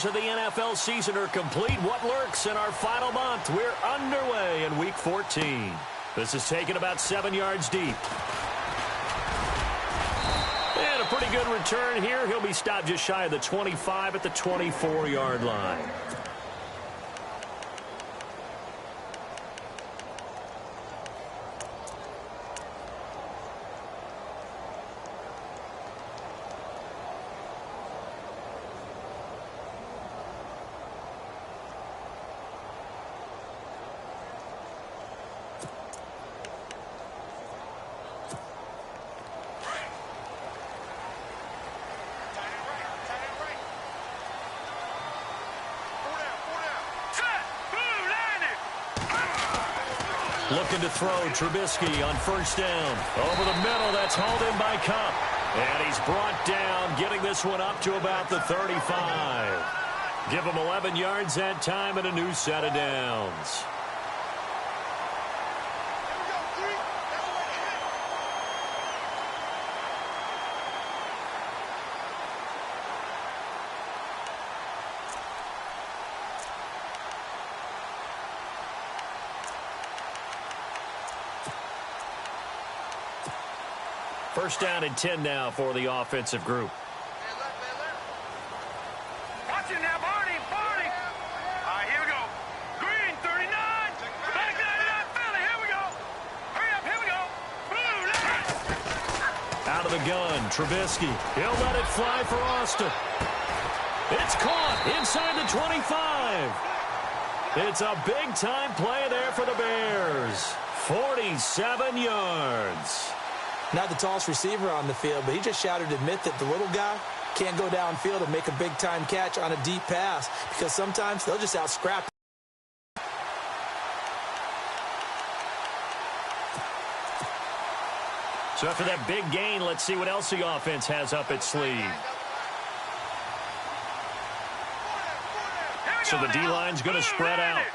games of the NFL season are complete. What lurks in our final month? We're underway in Week 14. This is taken about 7 yards deep. And a pretty good return here. He'll be stopped just shy of the 25 at the 24-yard line. Looking to throw Trubisky on first down. Over the middle, that's hauled in by Kupp. And he's brought down, getting this one up to about the 35. Give him 11 yards that time and a new set of downs. First down and 10 now for the offensive group. Watch it now, Barney. All right, here we go. Green, 39. Back 99, Philly. Here we go. Hurry up, here we go. Blue, out of the gun, Trubisky. He'll let it fly for Austin. It's caught inside the 25. It's a big-time play there for the Bears. 47 yards. Not the tallest receiver on the field, but he just shouted to admit that the little guy can't go downfield and make a big-time catch on a deep pass because sometimes they'll just out-scrap. So after that big gain, let's see what else the offense has up its sleeve. So the D-line's going to spread out.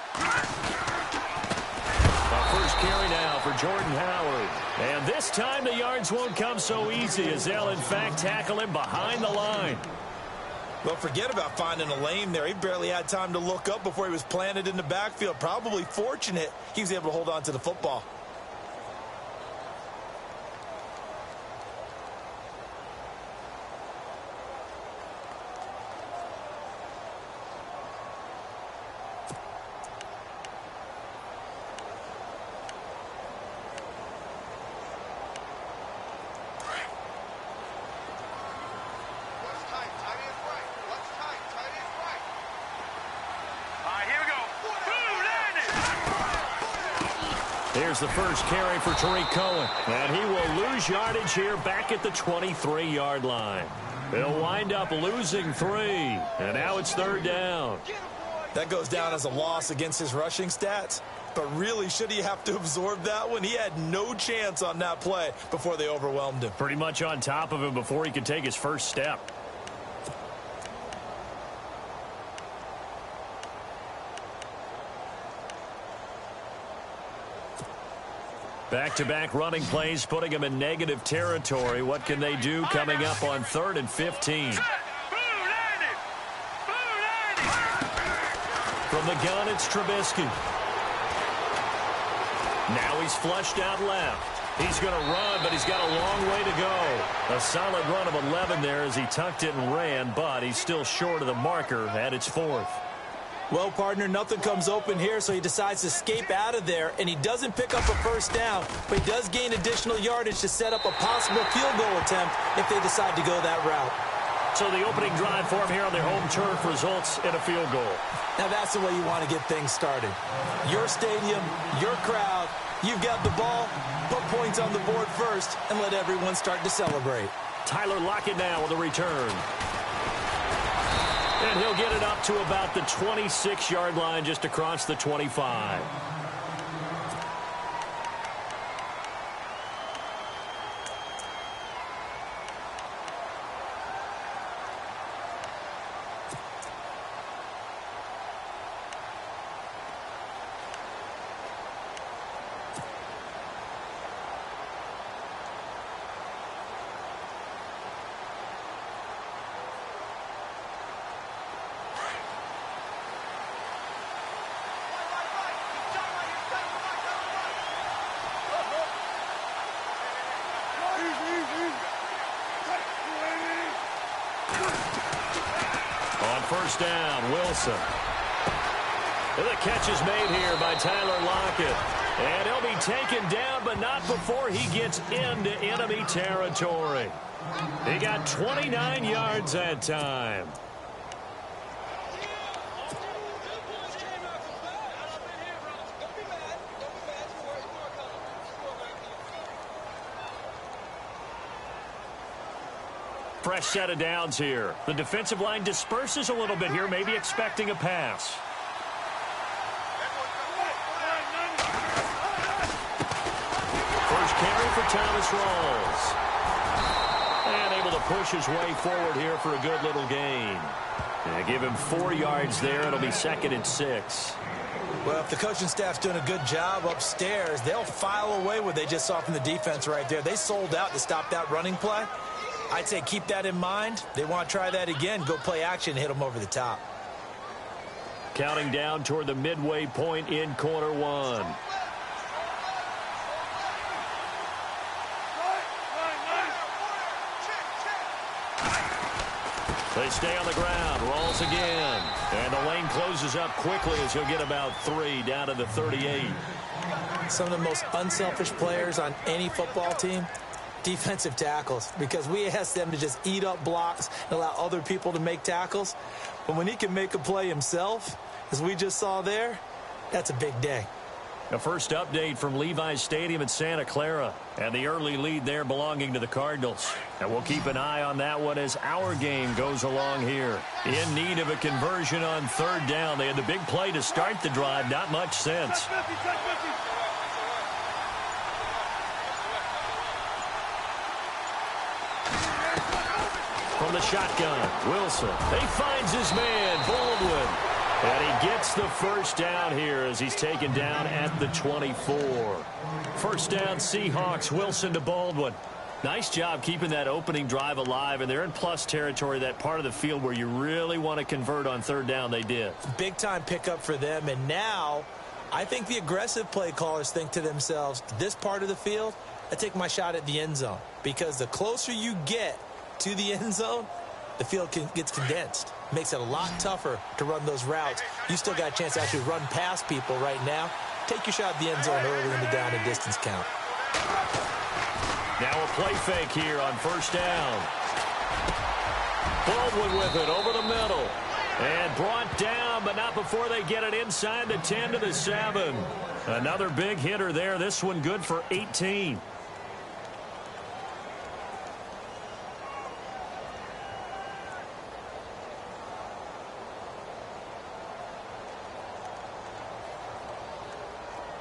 First carry now for Jordan Howard. And this time the yards won't come so easy as they'll, in fact, tackle him behind the line. Well, forget about finding a lane there. He barely had time to look up before he was planted in the backfield. Probably fortunate he was able to hold on to the football. Here's the first carry for Tariq Cohen. And he will lose yardage here back at the 23-yard line. They'll wind up losing 3. And now it's third down. That goes down as a loss against his rushing stats. But really, should he have to absorb that one? He had no chance on that play before they overwhelmed him. Pretty much on top of him before he could take his first step. Back-to-back running plays, putting them in negative territory. What can they do coming up on 3rd and 15? From the gun, it's Trubisky. Now he's flushed out left. He's going to run, but he's got a long way to go. A solid run of 11 there as he tucked it and ran, but he's still short of the marker, and it's 4th. Well, partner, nothing comes open here, so he decides to escape out of there, and he doesn't pick up a first down, but he does gain additional yardage to set up a possible field goal attempt if they decide to go that route. So the opening drive for him here on their home turf results in a field goal. Now that's the way you want to get things started. Your stadium, your crowd, you've got the ball, put points on the board first, and let everyone start to celebrate. Tyler Lockett now with a return. And he'll get it up to about the 26-yard line just across the 25. On first down, Wilson. And the catch is made here by Tyler Lockett. And he'll be taken down, but not before he gets into enemy territory. He got 29 yards that time. Fresh set of downs here. The defensive line disperses a little bit here, maybe expecting a pass. First carry for Thomas Rawls. And able to push his way forward here for a good little gain. And give him 4 yards there. It'll be 2nd and 6. Well, if the coaching staff's doing a good job upstairs, they'll file away what they just saw from the defense right there. They sold out to stop that running play. I'd say keep that in mind. They want to try that again. Go play action and hit them over the top. Counting down toward the midway point in quarter one. They stay on the ground. Rolls again. And the lane closes up quickly as he'll get about 3 down to the 38. Some of the most unselfish players on any football team, defensive tackles, because we ask them to just eat up blocks and allow other people to make tackles. But when he can make a play himself, as we just saw there, that's a big day. A first update from Levi's Stadium in Santa Clara. And the early lead there belonging to the Cardinals. And we'll keep an eye on that one as our game goes along here. In need of a conversion on third down. They had the big play to start the drive. Not much sense. From the shotgun, Wilson. He finds his man, Baldwin. And he gets the first down here as he's taken down at the 24. First down, Seahawks. Wilson to Baldwin. Nice job keeping that opening drive alive, and they're in plus territory, that part of the field where you really want to convert on third down. They did. Big-time pickup for them, and now I think the aggressive play callers think to themselves, this part of the field, I take my shot at the end zone, because the closer you get to the end zone, the field gets condensed. Makes it a lot tougher to run those routes. You still got a chance to actually run past people right now. Take your shot at the end zone early in the down and distance count. Now a play fake here on first down. Baldwin with it over the middle. And brought down, but not before they get it inside the 10 to the 7. Another big hitter there. This one good for 18.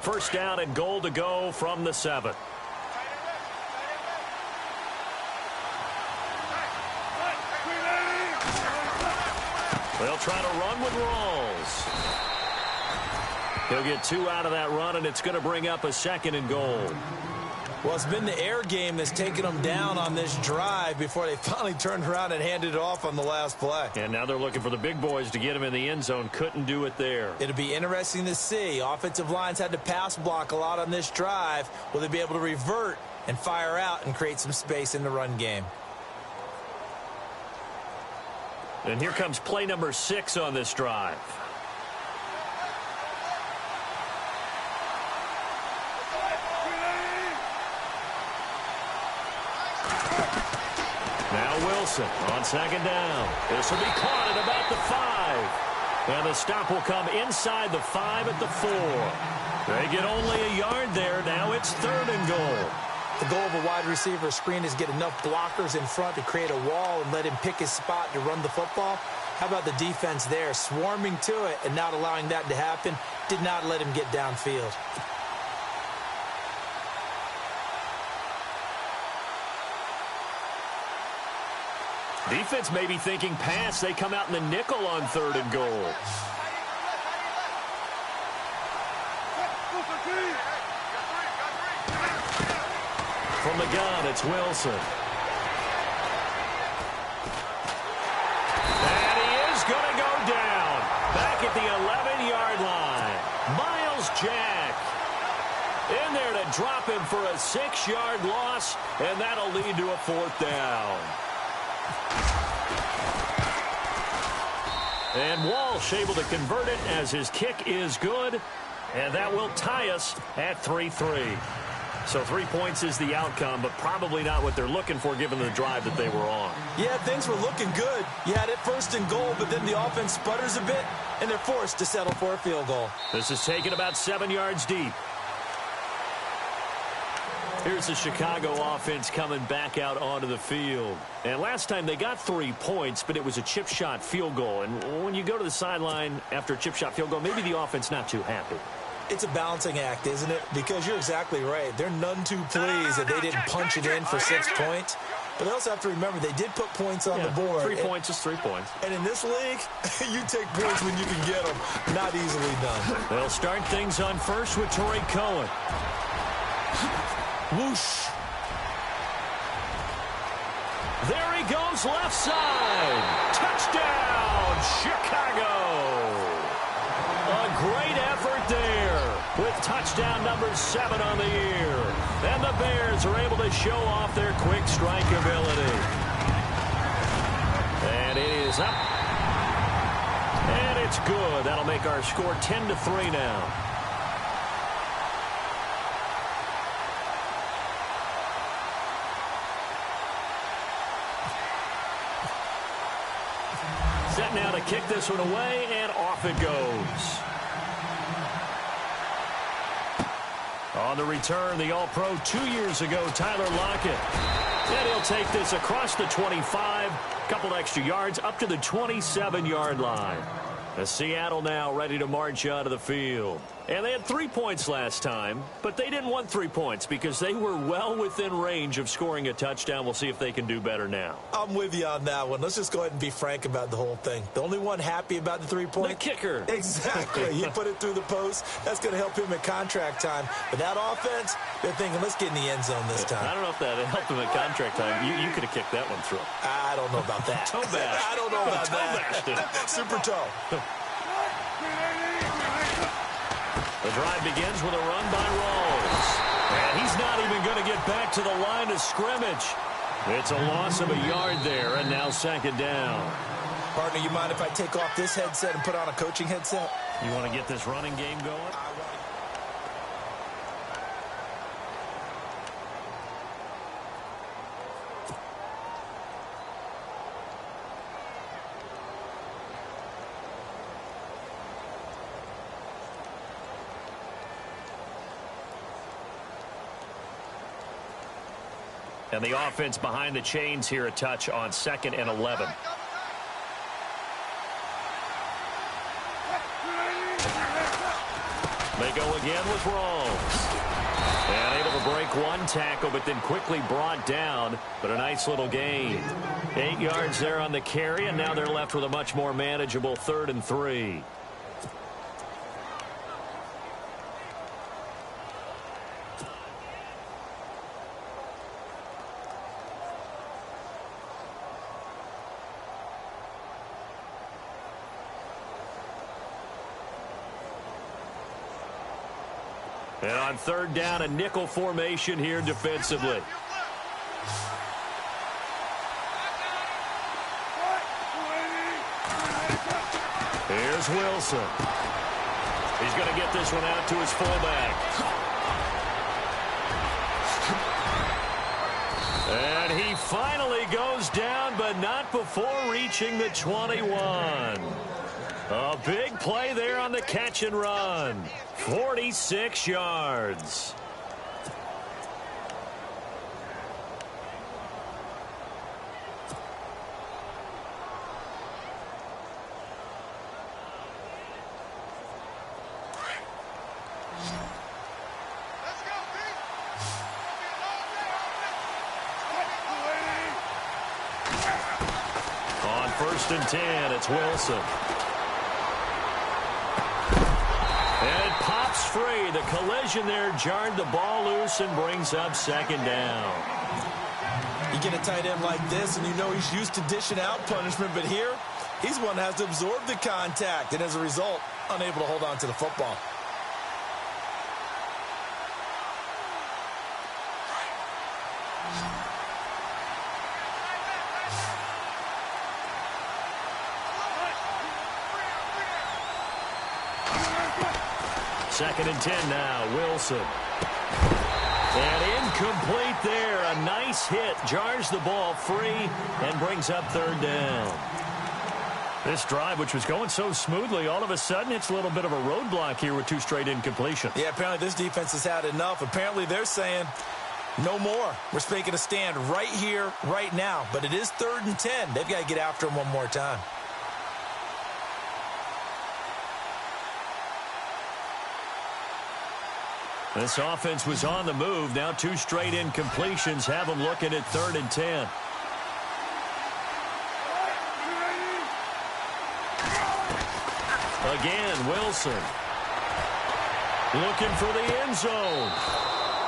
First down and goal to go from the 7. They'll try to run with Rawls. He'll get 2 out of that run, and it's going to bring up a 2nd and goal. Well, it's been the air game that's taken them down on this drive before they finally turned around and handed it off on the last play. And now they're looking for the big boys to get him in the end zone. Couldn't do it there. It'll be interesting to see. Offensive lines had to pass block a lot on this drive. Will they be able to revert and fire out and create some space in the run game? And here comes play number 6 on this drive. Now Wilson on second down. This will be caught at about the 5. And the stop will come inside the 5 at the 4. They get only a yard there. Now it's 3rd and goal. The goal of a wide receiver screen is get enough blockers in front to create a wall and let him pick his spot to run the football. How about the defense there, swarming to it and not allowing that to happen? Did not let him get downfield. Defense may be thinking pass. They come out in the nickel on 3rd and goal. From the gun, it's Wilson. And he is going to go down. Back at the 11-yard line. Miles Jack in there to drop him for a 6-yard loss, and that'll lead to a 4th down. And Walsh able to convert it as his kick is good. And that will tie us at 3-3. So 3 points is the outcome, but probably not what they're looking for given the drive that they were on. Yeah, things were looking good. You had it first and goal, but then the offense sputters a bit, and they're forced to settle for a field goal. This is taken about 7 yards deep. Here's the Chicago offense coming back out onto the field. And last time they got 3 points, but it was a chip shot field goal. And when you go to the sideline after a chip shot field goal, maybe the offense not too happy. It's a balancing act, isn't it? Because you're exactly right. They're none too pleased that they didn't punch it in for 6 points. But they also have to remember they did put points on the board. 3 points is 3 points. And in this league, you take points when you can get them. Not easily done. They'll start things on first with Torrey Cohen. Whoosh. There he goes left side. Touchdown, Chicago. A great effort there with touchdown number 7 on the year. And the Bears are able to show off their quick strike ability. And it is up. And it's good. That'll make our score 10-3 now. Set now to kick this one away, and off it goes. On the return, the All-Pro 2 years ago, Tyler Lockett. And he'll take this across the 25, couple extra yards, up to the 27-yard line. The Seattle now ready to march out of the field. And they had 3 points last time, but they didn't want 3 points because they were well within range of scoring a touchdown. We'll see if they can do better now. I'm with you on that one. Let's just go ahead and be frank about the whole thing. The only one happy about the 3 points? The kicker. Exactly. He put it through the post. That's going to help him at contract time. But that offense, they're thinking, let's get in the end zone this time. I don't know if that helped him at contract time. You could have kicked that one through. I don't know about that. Toe bash. I don't know about toe that. Bashed Super toe. The drive begins with a run by Rawls. And he's not even going to get back to the line of scrimmage. It's a loss of a yard there, and now second down. Partner, you mind if I take off this headset and put on a coaching headset? You want to get this running game going? And the offense behind the chains here a touch on 2nd and 11. They go again with Rawls. And able to break one tackle, but then quickly brought down. But a nice little gain. 8 yards there on the carry, and now they're left with a much more manageable 3rd and 3. And on 3rd down, a nickel formation here defensively. Here's Wilson. He's going to get this one out to his fullback. And he finally goes down, but not before reaching the 21. A big play there on the catch and run. 46 yards. On 1st and 10, it's Wilson. And it pops free. The collision there jarred the ball loose and brings up 2nd down. You get a tight end like this, and you know he's used to dishing out punishment, but here, he's one that has to absorb the contact, and as a result, unable to hold on to the football. 2nd and 10 now. Wilson. And incomplete there. A nice hit. Jars the ball free and brings up 3rd down. This drive, which was going so smoothly, all of a sudden it's a little bit of a roadblock here with 2 straight incompletions. Yeah, apparently this defense has had enough. Apparently they're saying no more. We're making a stand right here, right now. But it is 3rd and 10. They've got to get after him one more time. This offense was on the move. Now 2 straight incompletions have them looking at 3rd and 10. Again, Wilson. Looking for the end zone.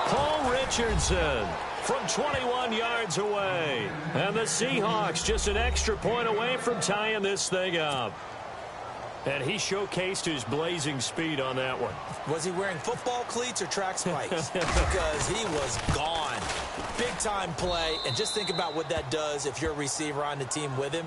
Paul Richardson from 21 yards away. And the Seahawks just an extra point away from tying this thing up. And he showcased his blazing speed on that one. Was he wearing football cleats or track spikes? Because he was gone. Big-time play. And just think about what that does if you're a receiver on the team with him.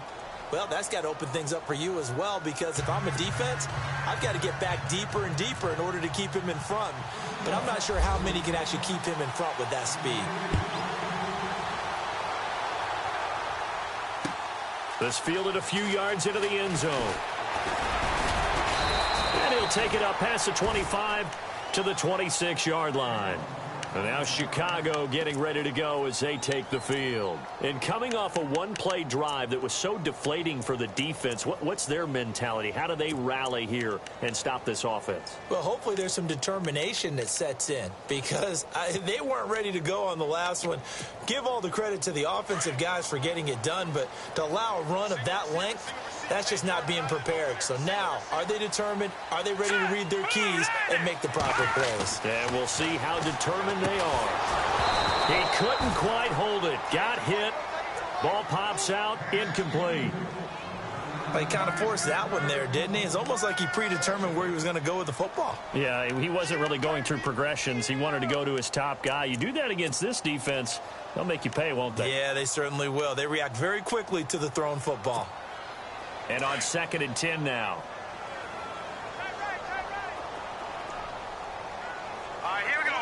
Well, that's got to open things up for you as well, because if I'm a defense, I've got to get back deeper and deeper in order to keep him in front. But I'm not sure how many can actually keep him in front with that speed. This fielded a few yards into the end zone. And he'll take it up past the 25 to the 26-yard line. And now Chicago getting ready to go as they take the field. And coming off a one-play drive that was so deflating for the defense, what's their mentality? How do they rally here and stop this offense? Well, hopefully there's some determination that sets in, because they weren't ready to go on the last one. Give all the credit to the offensive guys for getting it done, but to allow a run of that length, that's just not being prepared. So now, are they determined? Are they ready to read their keys and make the proper plays? And we'll see how determined they are. He couldn't quite hold it. Got hit. Ball pops out. Incomplete. Well, he kind of forced that one there, didn't he? It's almost like he predetermined where he was going to go with the football. Yeah, he wasn't really going through progressions. He wanted to go to his top guy. You do that against this defense, they'll make you pay, won't they? Yeah, they certainly will. They react very quickly to the thrown football. And on 2nd and 10 now. All right, here we go.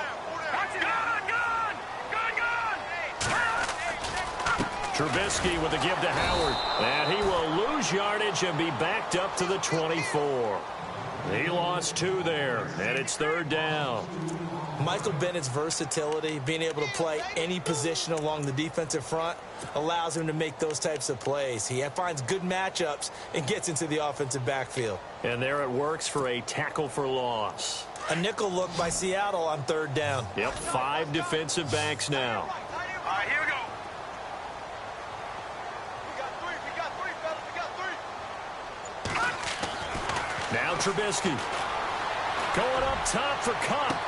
Gun! Trubisky with a give to Howard. And he will lose yardage and be backed up to the 24. He lost 2 there, and it's 3rd down. Michael Bennett's versatility, being able to play any position along the defensive front, allows him to make those types of plays. He finds good matchups and gets into the offensive backfield. And there it works for a tackle for loss. A nickel look by Seattle on 3rd down. Yep, 5 defensive backs now. All right, here we go. Now Trubisky. Going up top for Kupp.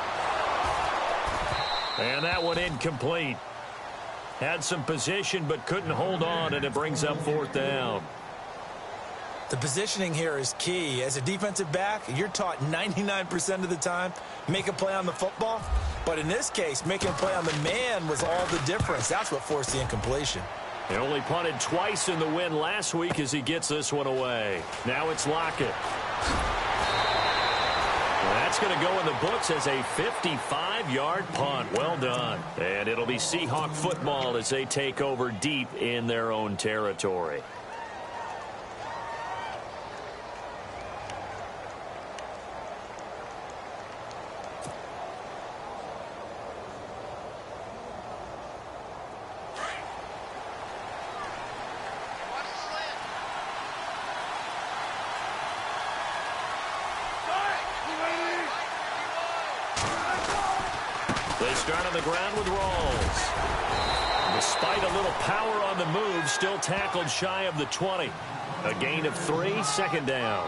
And that one incomplete. Had some position but couldn't hold on, and it brings up 4th down. The positioning here is key. As a defensive back, you're taught 99% of the time, make a play on the football. But in this case, making a play on the man was all the difference. That's what forced the incompletion. He only punted twice in the win last week as he gets this one away. Now it's Lockett. That's going to go in the books as a 55-yard punt. Well done. And it'll be Seahawk football as they take over deep in their own territory. They start on the ground with Rawls. Despite a little power on the move, still tackled shy of the 20. A gain of 3, 2nd down.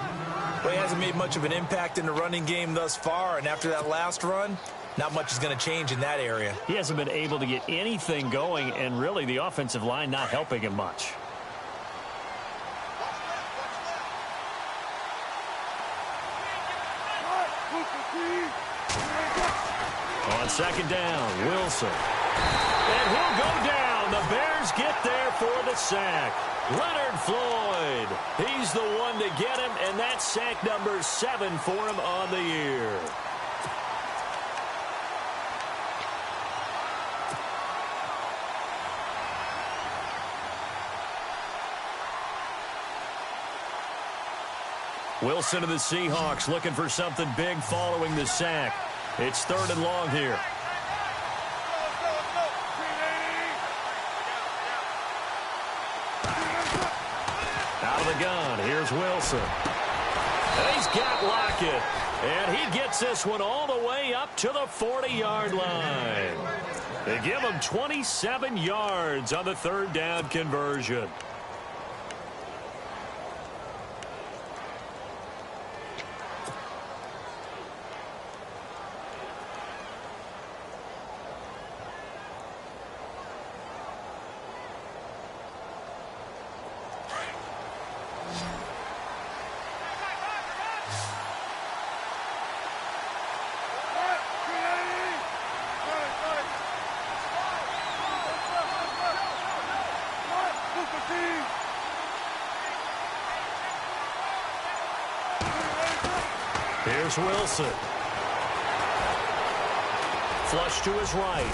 Well, he hasn't made much of an impact in the running game thus far, and after that last run, not much is going to change in that area. He hasn't been able to get anything going, and really the offensive line not helping him much. On 2nd down, Wilson. And he'll go down. The Bears get there for the sack. Leonard Floyd. He's the one to get him, and that's sack number 7 for him on the year. Wilson of the Seahawks looking for something big following the sack. It's 3rd and long here. Out of the gun, here's Wilson. And he's got Lockett. And he gets this one all the way up to the 40-yard line. They give him 27 yards on the 3rd down conversion. Here's Wilson. Flush to his right.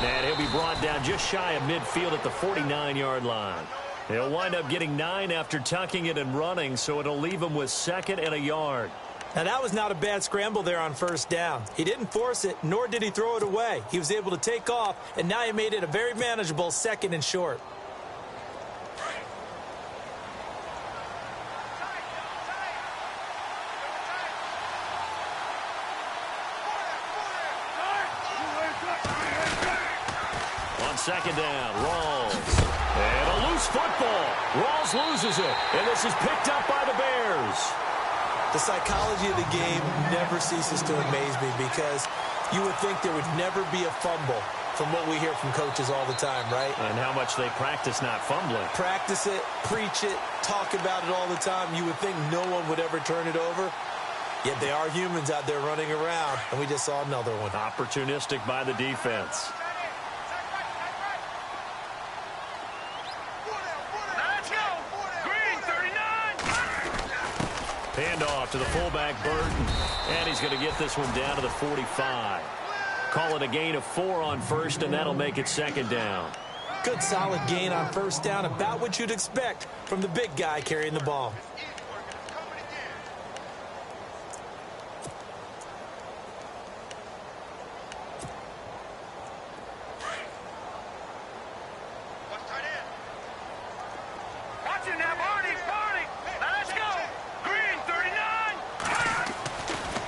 And he'll be brought down just shy of midfield at the 49-yard line. He'll wind up getting 9 after tucking it and running, so it'll leave him with 2nd and a yard. Now, that was not a bad scramble there on 1st down. He didn't force it, nor did he throw it away. He was able to take off, and now he made it a very manageable 2nd and short. On 2nd down, Rawls. And a loose football. Rawls loses it, and this is picked up by the Bears. The psychology of the game never ceases to amaze me because you would think there would never be a fumble from what we hear from coaches all the time, right? And how much they practice not fumbling. Practice it, preach it, talk about it all the time. You would think no one would ever turn it over. Yet they are humans out there running around, and we just saw another one. Opportunistic by the defense. Handoff to the fullback, Burton. And he's going to get this one down to the 45. Call it a gain of 4 on 1st, and that'll make it 2nd down. Good solid gain on 1st down, about what you'd expect from the big guy carrying the ball.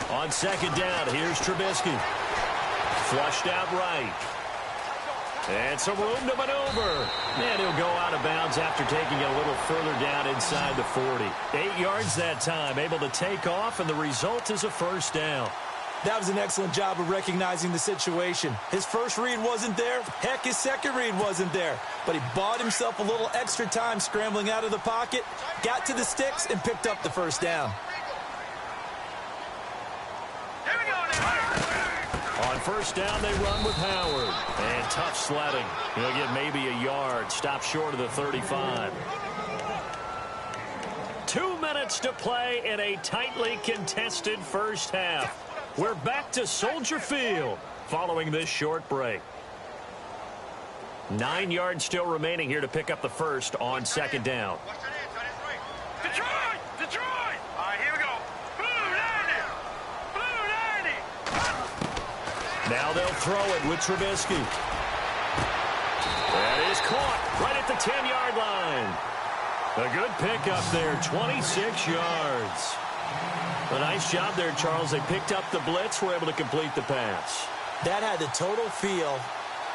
On 2nd down, here's Trubisky. Flushed out right. And some room to maneuver. And he'll go out of bounds after taking it a little further down inside the 40. 8 yards that time, able to take off, and the result is a 1st down. That was an excellent job of recognizing the situation. His first read wasn't there. Heck, his second read wasn't there. But he bought himself a little extra time scrambling out of the pocket, got to the sticks, and picked up the 1st down. On 1st down, they run with Howard. And tough sledding. He'll get maybe a yard. Stop short of the 35. 2 minutes to play in a tightly contested 1st half. We're back to Soldier Field following this short break. 9 yards still remaining here to pick up the 1st on 2nd down. Detroit! Detroit! All right, here we go. Blue 90! Blue 90! Now they'll throw it with Trubisky. That is caught right at the 10-yard line. A good pickup there, 26 yards. A nice job there, Charles. They picked up the blitz, were able to complete the pass. That had the total feel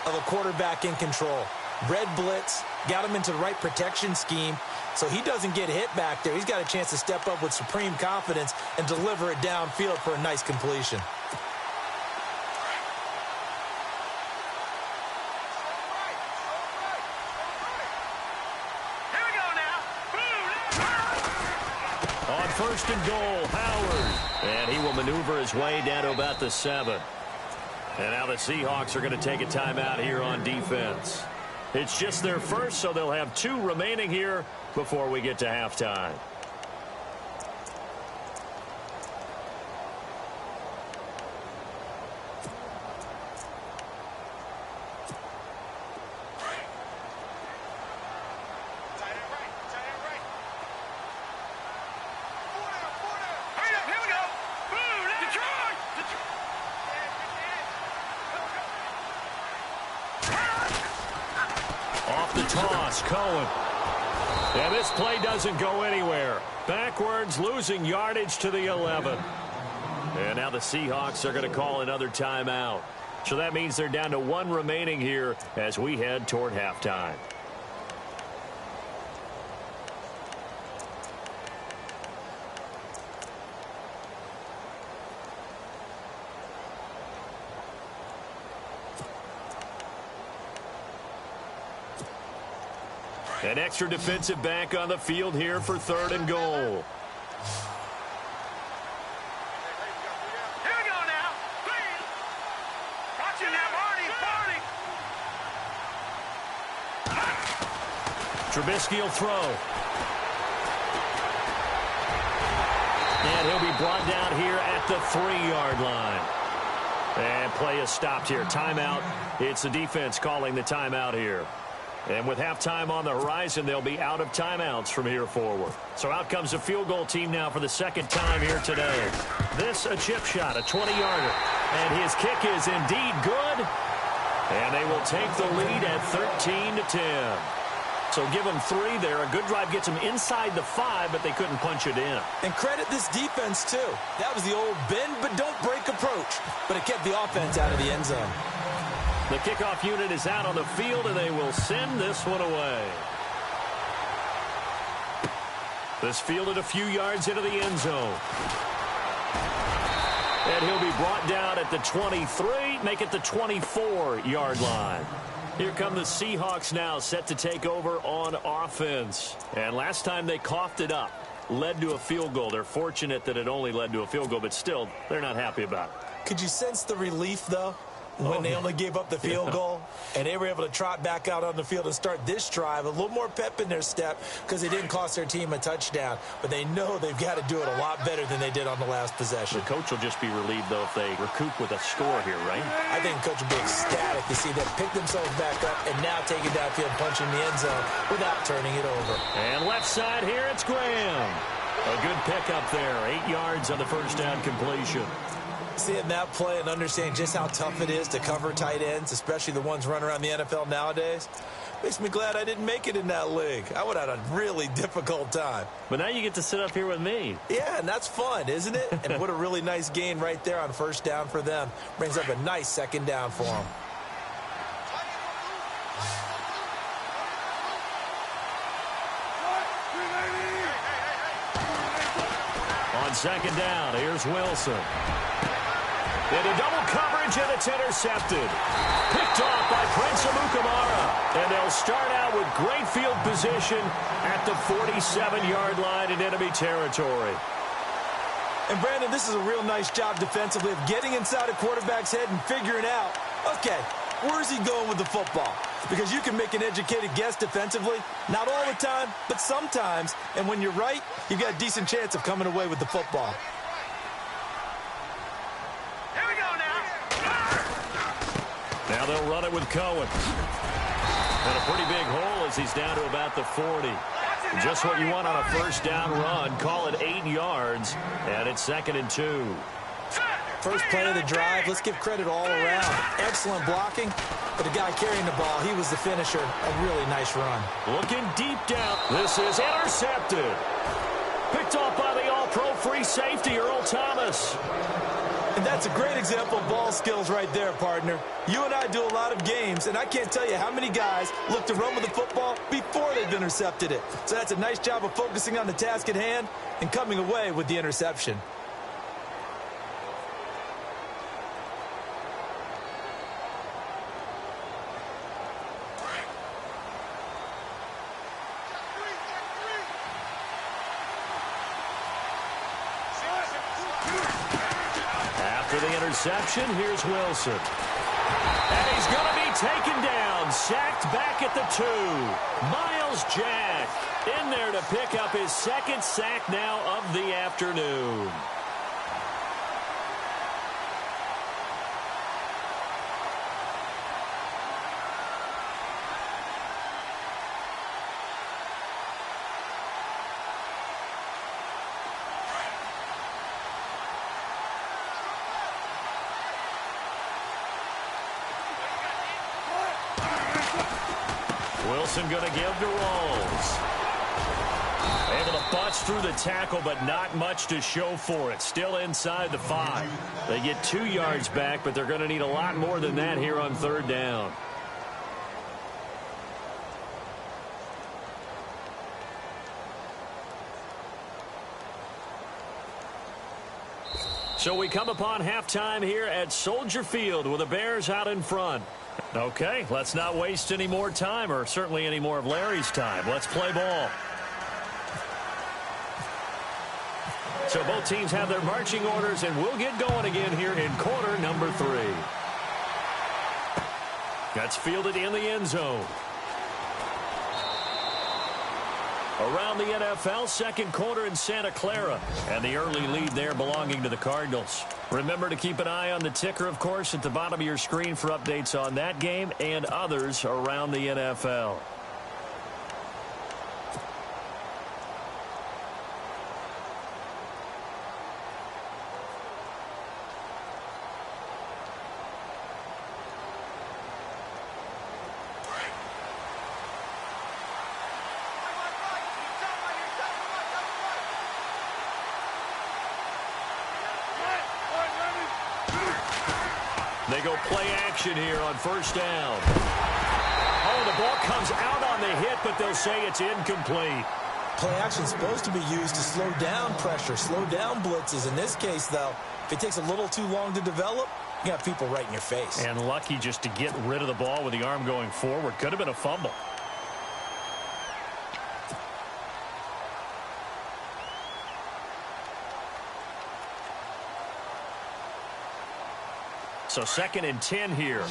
of a quarterback in control. Red blitz, got him into the right protection scheme, so he doesn't get hit back there. He's got a chance to step up with supreme confidence and deliver it downfield for a nice completion. On 1st and goal, Howard. And he will maneuver his way down to about the 7. And now the Seahawks are going to take a timeout here on defense. It's just their first, so they'll have 2 remaining here before we get to halftime. toss. Cohen. And this play doesn't go anywhere. Backwards, losing yardage to the 11. And now the Seahawks are going to call another timeout. So that means they're down to one remaining here as we head toward halftime. An extra defensive back on the field here for 3rd and goal. Here we go now. Please. Watch it now, Barney. Trubisky will throw. And he'll be brought down here at the 3-yard line. And play is stopped here. Timeout. It's the defense calling the timeout here. And with halftime on the horizon, they'll be out of timeouts from here forward. So out comes the field goal team now for the 2nd time here today. This a chip shot, a 20-yarder. And his kick is indeed good. And they will take the lead at 13-10. So give them 3 there. A good drive gets them inside the 5, but they couldn't punch it in. And credit this defense, too. That was the old bend but don't break approach. But it kept the offense out of the end zone. The kickoff unit is out on the field, and they will send this one away. This fielded a few yards into the end zone. And he'll be brought down at the 23, make it the 24-yard line. Here come the Seahawks now, set to take over on offense. And last time they coughed it up, led to a field goal. They're fortunate that it only led to a field goal, but still, they're not happy about it. Could you sense the relief, though? When they only gave up the field goal, and they were able to trot back out on the field and start this drive, a little more pep in their step because they didn't cost their team a touchdown. But they know they've got to do it a lot better than they did on the last possession. The coach will just be relieved, though, if they recoup with a score here, right? I think the coach will be ecstatic to see them pick themselves back up and now take it downfield, punching the end zone without turning it over. And left side here, it's Graham. A good pickup there, 8 yards on the first down completion. Seeing that play and understanding just how tough it is to cover tight ends, especially the ones running around the NFL nowadays, makes me glad I didn't make it in that league. I would have had a really difficult time. But now you get to sit up here with me. Yeah, and that's fun, isn't it? And what a really nice gain right there on 1st down for them. Brings up a nice 2nd down for them. On 2nd down, here's Wilson. Into double coverage, and it's intercepted. Picked off by Prince Amukamara. And they'll start out with great field position at the 47-yard line in enemy territory. And, Brandon, this is a real nice job defensively of getting inside a quarterback's head and figuring out, okay, where's he going with the football? Because you can make an educated guess defensively. Not all the time, but sometimes. And when you're right, you've got a decent chance of coming away with the football. Now they'll run it with Cohen. And a pretty big hole as he's down to about the 40. Just what you want on a 1st down run. Call it 8 yards. And it's 2nd and 2. First play of the drive, let's give credit all around. Excellent blocking, but the guy carrying the ball, he was the finisher. A really nice run. Looking deep down. This is intercepted. Picked off by the all-pro free safety, Earl Thomas. And that's a great example of ball skills right there, partner. You and I do a lot of games, and I can't tell you how many guys look to run with the football before they've intercepted it. So that's a nice job of focusing on the task at hand and coming away with the interception. After the interception, here's Wilson. And he's going to be taken down, sacked back at the 2. Myles Jack in there to pick up his 2nd sack now of the afternoon. Wilson going to give to Rawls. Able to bust through the tackle, but not much to show for it. Still inside the 5. They get 2 yards back, but they're going to need a lot more than that here on 3rd down. So we come upon halftime here at Soldier Field with the Bears out in front. Okay, let's not waste any more time, or certainly any more of Larry's time. Let's play ball. So both teams have their marching orders, and we'll get going again here in quarter number 3. That's fielded in the end zone. Around the NFL, 2nd quarter in Santa Clara, and the early lead there belonging to the Cardinals. Remember to keep an eye on the ticker, of course, at the bottom of your screen for updates on that game and others around the NFL. They go play action here on 1st down. Oh, the ball comes out on the hit, but they'll say it's incomplete. Play action is supposed to be used to slow down pressure, slow down blitzes. In this case, though, if it takes a little too long to develop, you got people right in your face. And lucky just to get rid of the ball with the arm going forward. Could have been a fumble. So 2nd and 10 here.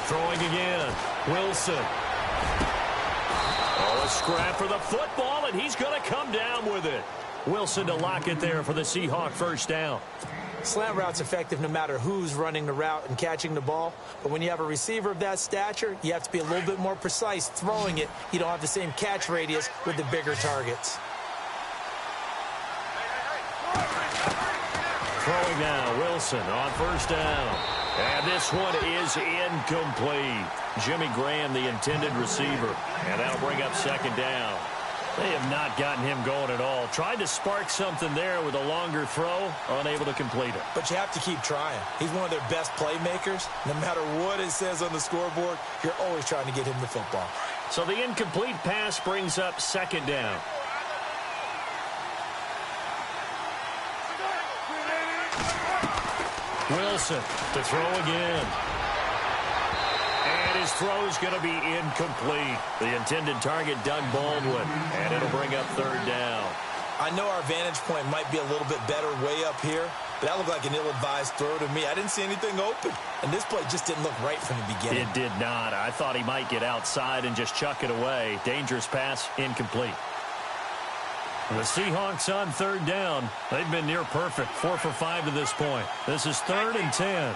Throwing again. Wilson. Oh, a scrap for the football, and he's going to come down with it. Wilson to lock it there for the Seahawk 1st down. Slant route's effective no matter who's running the route and catching the ball. But when you have a receiver of that stature, you have to be a little bit more precise throwing it. You don't have the same catch radius with the bigger targets. Throwing now, Wilson on 1st down. And this one is incomplete. Jimmy Graham, the intended receiver. And that'll bring up 2nd down. They have not gotten him going at all. Tried to spark something there with a longer throw, unable to complete it. But you have to keep trying. He's one of their best playmakers. No matter what it says on the scoreboard, you're always trying to get him the football. So the incomplete pass brings up 2nd down. Wilson to throw again. And his throw's going to be incomplete. The intended target, Doug Baldwin. And it'll bring up 3rd down. I know our vantage point might be a little bit better way up here, but that looked like an ill-advised throw to me. I didn't see anything open. And this play just didn't look right from the beginning. It did not. I thought he might get outside and just chuck it away. Dangerous pass, incomplete. The Seahawks on 3rd down. They've been near perfect. 4 for 5 to this point. This is 3rd and 10.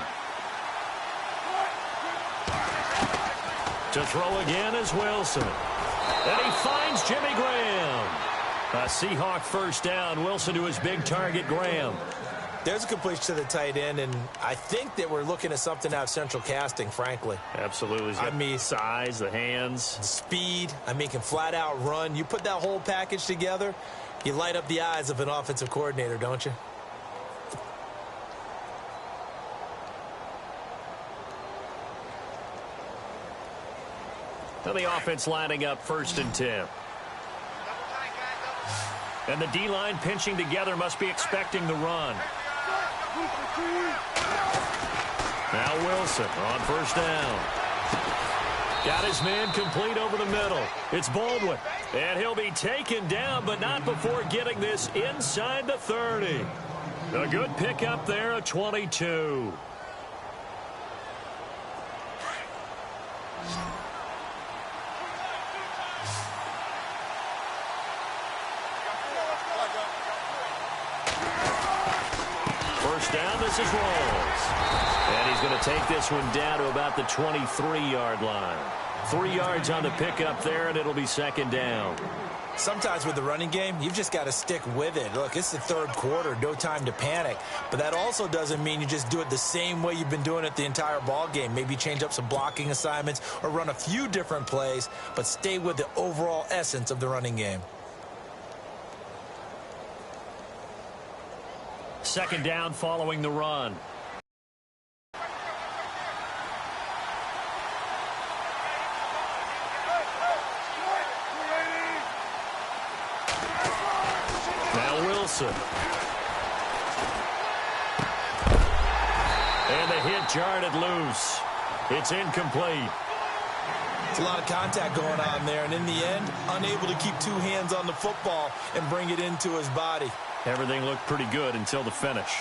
To throw again is Wilson. And he finds Jimmy Graham. A Seahawk 1st down. Wilson to his big target, Graham. There's a completion to the tight end, and I think that we're looking at something out of central casting, frankly. Absolutely. I mean, size, the hands. Speed. I mean, can flat out run. You put that whole package together, you light up the eyes of an offensive coordinator, don't you? Now the offense lining up 1st and 10. And the D-line pinching together, must be expecting the run. Now Wilson on 1st down. Got his man complete over the middle. It's Baldwin. And he'll be taken down, but not before getting this inside the 30. A good pickup there, a 22. Down, this is Rawls. And he's going to take this one down to about the 23-yard line. 3 yards on the pickup there, and it'll be second down. Sometimes with the running game, you've just got to stick with it. Look, it's the third quarter, no time to panic. But that also doesn't mean you just do it the same way you've been doing it the entire ball game. Maybe change up some blocking assignments or run a few different plays, but stay with the overall essence of the running game. Second down following the run. Wilson. And the hit jarred it loose. It's incomplete. It's a lot of contact going on there, and in the end, unable to keep 2 hands on the football and bring it into his body. Everything looked pretty good until the finish.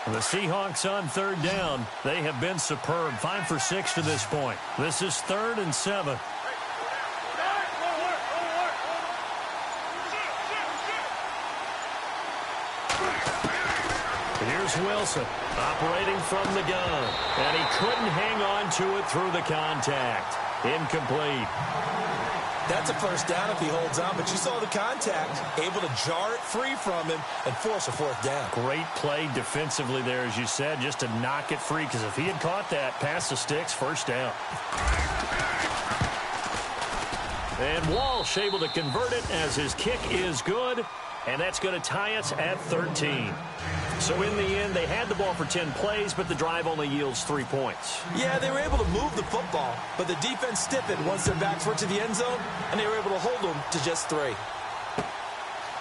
The Seahawks on third down. They have been superb. 5 for 6 to this point. This is 3rd and 7. Here's Wilson operating from the gun. And he couldn't hang on to it through the contact. Incomplete. That's a first down if he holds on, but you saw the contact, able to jar it free from him and force a 4th down. Great play defensively there, as you said, just to knock it free, because if he had caught that, past the sticks, first down. And Walsh able to convert it as his kick is good, and that's going to tie us at 13. So in the end, they had the ball for 10 plays, but the drive only yields 3 points. Yeah, they were able to move the football, but the defense stiffened once their backs were to the end zone, and they were able to hold them to just 3.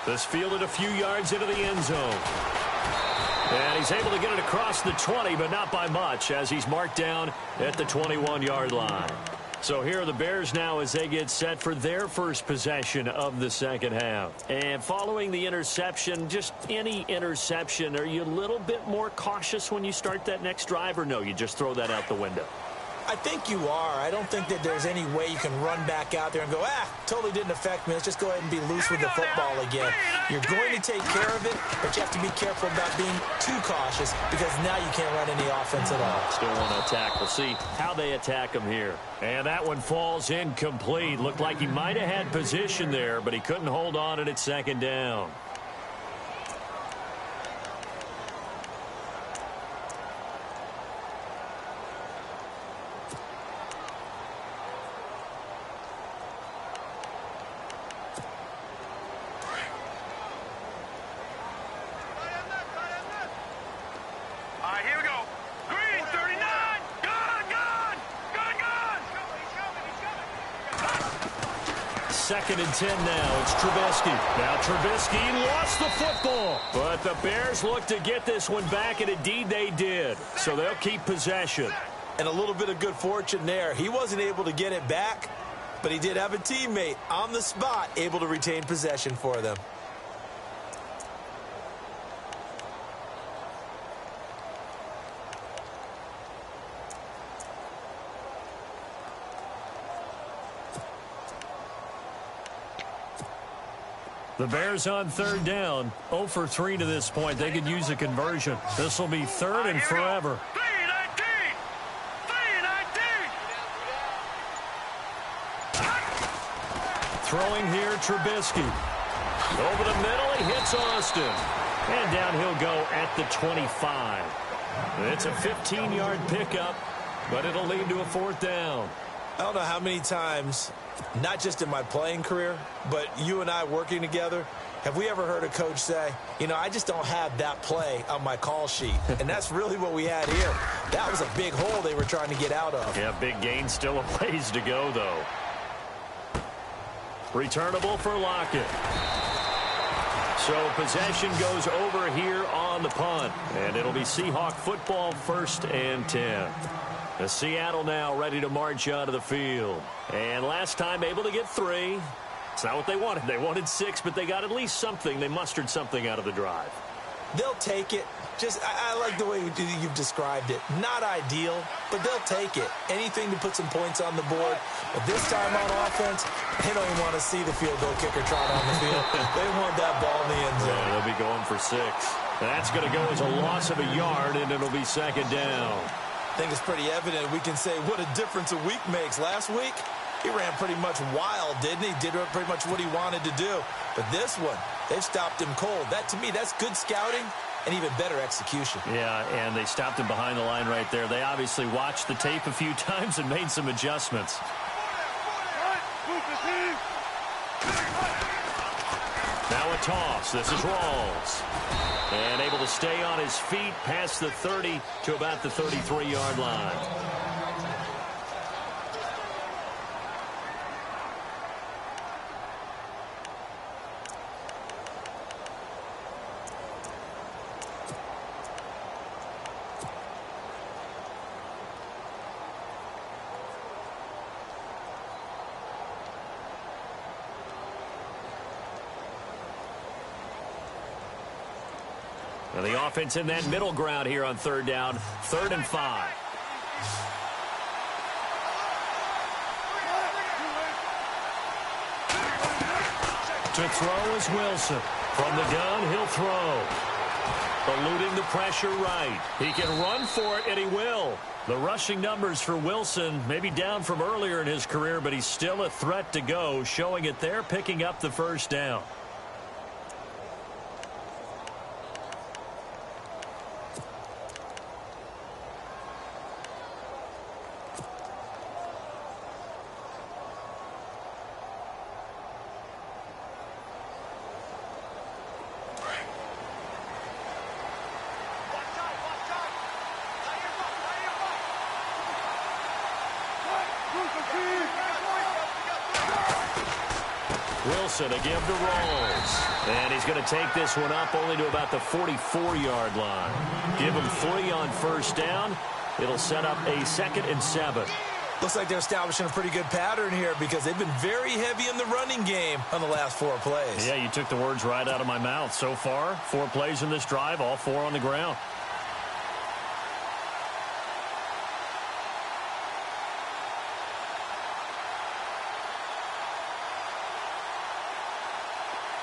This fielded a few yards into the end zone. And he's able to get it across the 20, but not by much, as he's marked down at the 21-yard line. So here are the Bears now as they get set for their first possession of the second half. And following the interception, just any interception, are you a little bit more cautious when you start that next drive, or no, you just throw that out the window? I think you are. I don't think that there's any way you can run back out there and go, totally didn't affect me. Let's just go ahead and be loose with the football again. You're going to take care of it, but you have to be careful about being too cautious, because now you can't run any offense at all. Still want to attack. We'll see how they attack him here. And that one falls incomplete. Looked like he might have had position there, but he couldn't hold on at second down. Here we go. Green, 39. Gone. 2nd and 10 now. It's Trubisky. Now Trubisky lost the football. But the Bears look to get this one back, and indeed they did. So they'll keep possession. And a little bit of good fortune there. He wasn't able to get it back, but he did have a teammate on the spot able to retain possession for them. The Bears on third down, 0 for 3 to this point. They could use a conversion. This will be 3rd and forever. 3-19. Throwing here, Trubisky. Over the middle, he hits Austin. And down he'll go at the 25. It's a 15-yard pickup, but it'll lead to a 4th down. I don't know how many times, not just in my playing career, but you and I working together, have we ever heard a coach say, I just don't have that play on my call sheet. And that's really what we had here. That was a big hole they were trying to get out of. Yeah, big gain, still a ways to go, though. Returnable for Lockett. So possession goes over here on the punt. And it'll be Seahawk football, 1st and 10. The Seattle now ready to march out of the field. And last time able to get 3. It's not what they wanted. They wanted 6, but they got at least something. They mustered something out of the drive. They'll take it. I like the way you've described it. Not ideal, but they'll take it. Anything to put some points on the board. But this time on offense, they don't even want to see the field goal kicker trot on the field. They want that ball in the end zone. Yeah, they'll be going for 6. That's going to go as a loss of a yard, and it'll be second down. I think it's pretty evident. We can say what a difference a week makes. Last week, he ran pretty much wild, didn't he? Did pretty much what he wanted to do. But this one, they've stopped him cold. That, to me, that's good scouting and even better execution. Yeah, and they stopped him behind the line right there. They obviously watched the tape a few times and made some adjustments. Now a toss. This is Rawls. And able to stay on his feet past the 30 to about the 33-yard line. Now the offense in that middle ground here on third down, 3rd and 5. To throw is Wilson. From the gun, he'll throw. Eluding the pressure right. He can run for it, and he will. The rushing numbers for Wilson may be down from earlier in his career, but he's still a threat to go, showing it there, picking up the first down. Wilson to give to Rawls. And he's going to take this one up only to about the 44-yard line. Give him 3 on first down. It'll set up a 2nd and 7. Looks like they're establishing a pretty good pattern here because they've been very heavy in the running game on the last 4 plays. Yeah, you took the words right out of my mouth. So far, 4 plays in this drive, all 4 on the ground.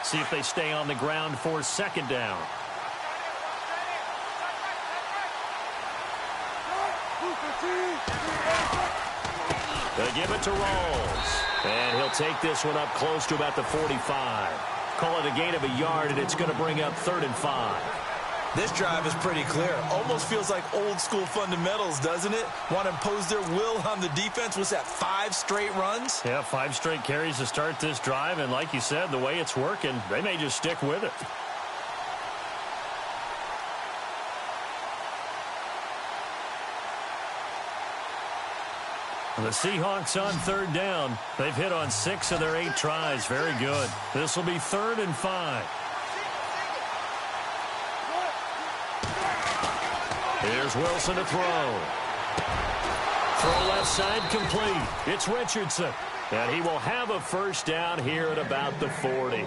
See if they stay on the ground for 2nd down. They give it to Rawls. And he'll take this one up close to about the 45. Call it a gain of a yard, and it's going to bring up 3rd and 5. This drive is pretty clear. Almost feels like old school fundamentals, doesn't it? Want to impose their will on the defense. Was that 5 straight runs? Yeah, 5 straight carries to start this drive. And like you said, the way it's working, they may just stick with it. The Seahawks on 3rd down. They've hit on 6 of their 8 tries. Very good. This will be 3rd and 5. Here's Wilson to throw. Throw left side complete. It's Richardson. And he will have a first down here at about the 40.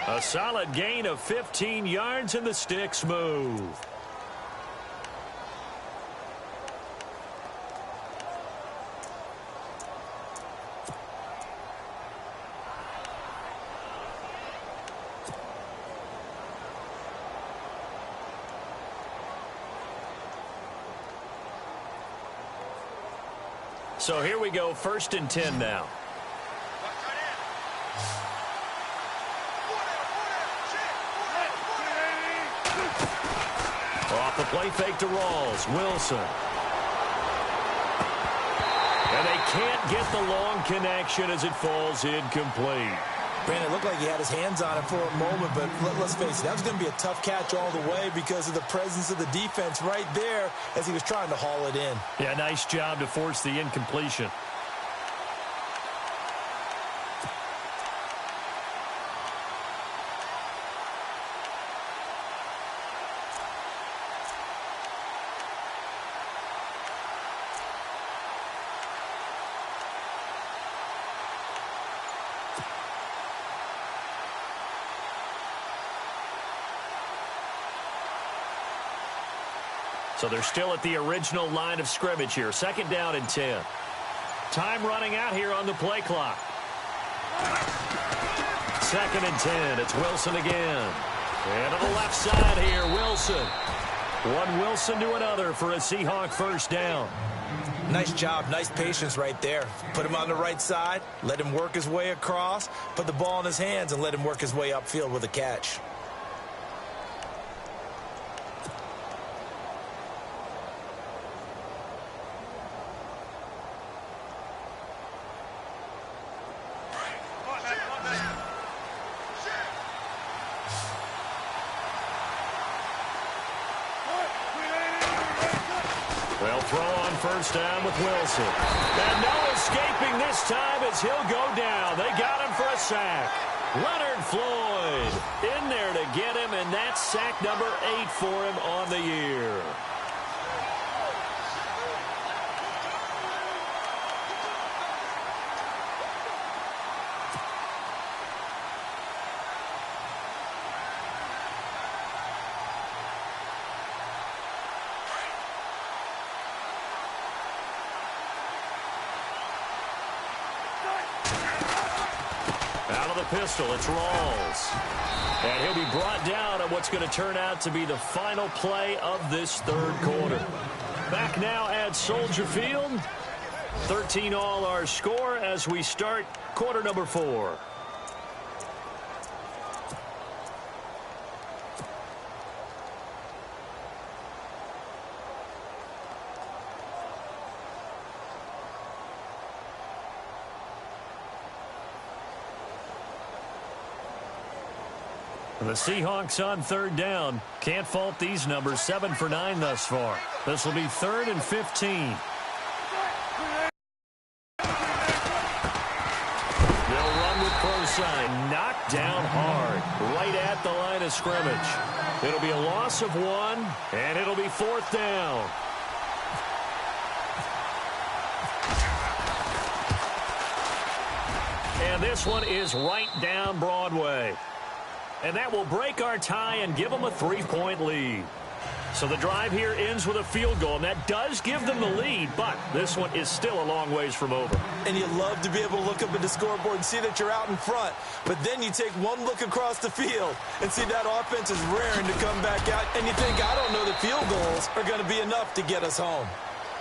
A solid gain of 15 yards, and the sticks move. So here we go, 1st and 10 now. Off the play fake to Rawls. Wilson. And they can't get the long connection as it falls incomplete. Brandon, it looked like he had his hands on it for a moment, but let's face it, that was going to be a tough catch all the way because of the presence of the defense right there as he was trying to haul it in. Yeah, nice job to force the incompletion. So they're still at the original line of scrimmage here. 2nd down and 10. Time running out here on the play clock. 2nd and 10. It's Wilson again. And to the left side here, Wilson. One Wilson to another for a Seahawk first down. Nice job. Nice patience right there. Put him on the right side. Let him work his way across. Put the ball in his hands and let him work his way upfield with a catch. They'll throw on first down with Wilson. And no escaping this time as he'll go down. They got him for a sack. Leonard Floyd in there to get him, and that's sack number 8 for him on the year. Pistol, it's Rawls. And he'll be brought down at what's going to turn out to be the final play of this 3rd quarter. Back now at Soldier Field. 13 all our score as we start quarter number 4. The Seahawks on 3rd down. Can't fault these numbers. 7 for 9 thus far. This will be 3rd and 15. They'll run with close side. Knocked down hard. Right at the line of scrimmage. It'll be a loss of 1, and it'll be 4th down. And this one is right down Broadway. And that will break our tie and give them a 3-point lead. So the drive here ends with a field goal, and that does give them the lead, but this one is still a long ways from over. And you love to be able to look up at the scoreboard and see that you're out in front, but then you take one look across the field and see that offense is raring to come back out, and you think, I don't know that field goals are going to be enough to get us home.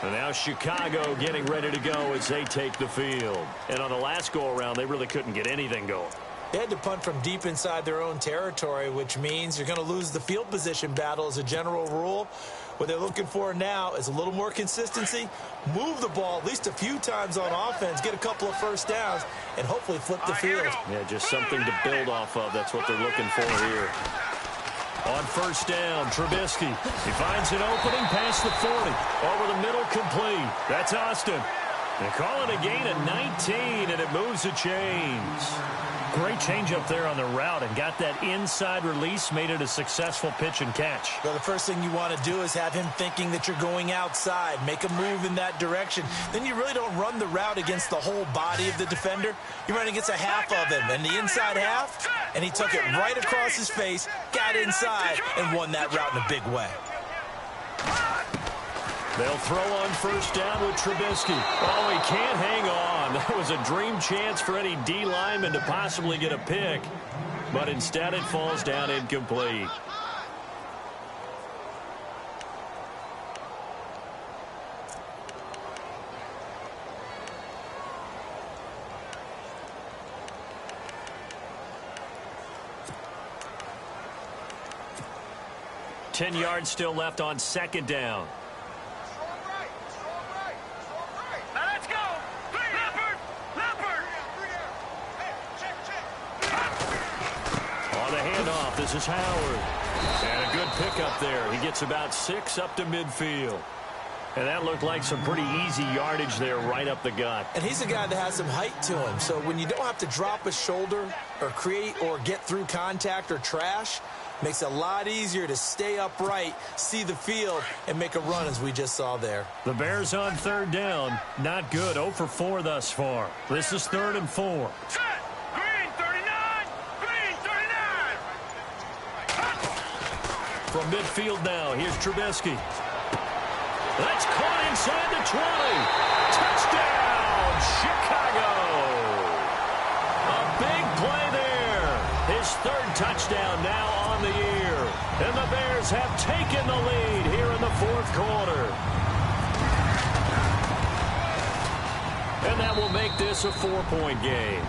And now Chicago getting ready to go as they take the field. And on the last go-around, they really couldn't get anything going. They had to punt from deep inside their own territory, which means you're going to lose the field position battle as a general rule. What they're looking for now is a little more consistency, move the ball at least a few times on offense, get a couple of first downs, and hopefully flip the field. Yeah, just something to build off of. That's what they're looking for here. On first down, Trubisky. He finds an opening past the 40. Over the middle, complete. That's Austin. They call it a gain of 19, and it moves the chains. Great change up there on the route and got that inside release, made it a successful pitch and catch. Well, the first thing you want to do is have him thinking that you're going outside, make a move in that direction. Then you really don't run the route against the whole body of the defender. You run against a half of him, and the inside half, and he took it right across his face, got inside, and won that route in a big way. They'll throw on first down with Trubisky. Oh, he can't hang on. That was a dream chance for any D lineman to possibly get a pick. But instead it falls down incomplete. Ten yards still left on second down. This is Howard. And a good pickup there. He gets about 6 up to midfield. And that looked like some pretty easy yardage there right up the gut. And he's a guy that has some height to him. So when you don't have to drop a shoulder or create or get through contact or trash, makes it a lot easier to stay upright, see the field, and make a run as we just saw there. The Bears on third down. Not good. 0 for 4 thus far. This is 3rd and 4. From midfield now, here's Trubisky. That's caught inside the 20. Touchdown, Chicago. A big play there. His third touchdown now on the year. And the Bears have taken the lead here in the fourth quarter. And that will make this a 4-point game.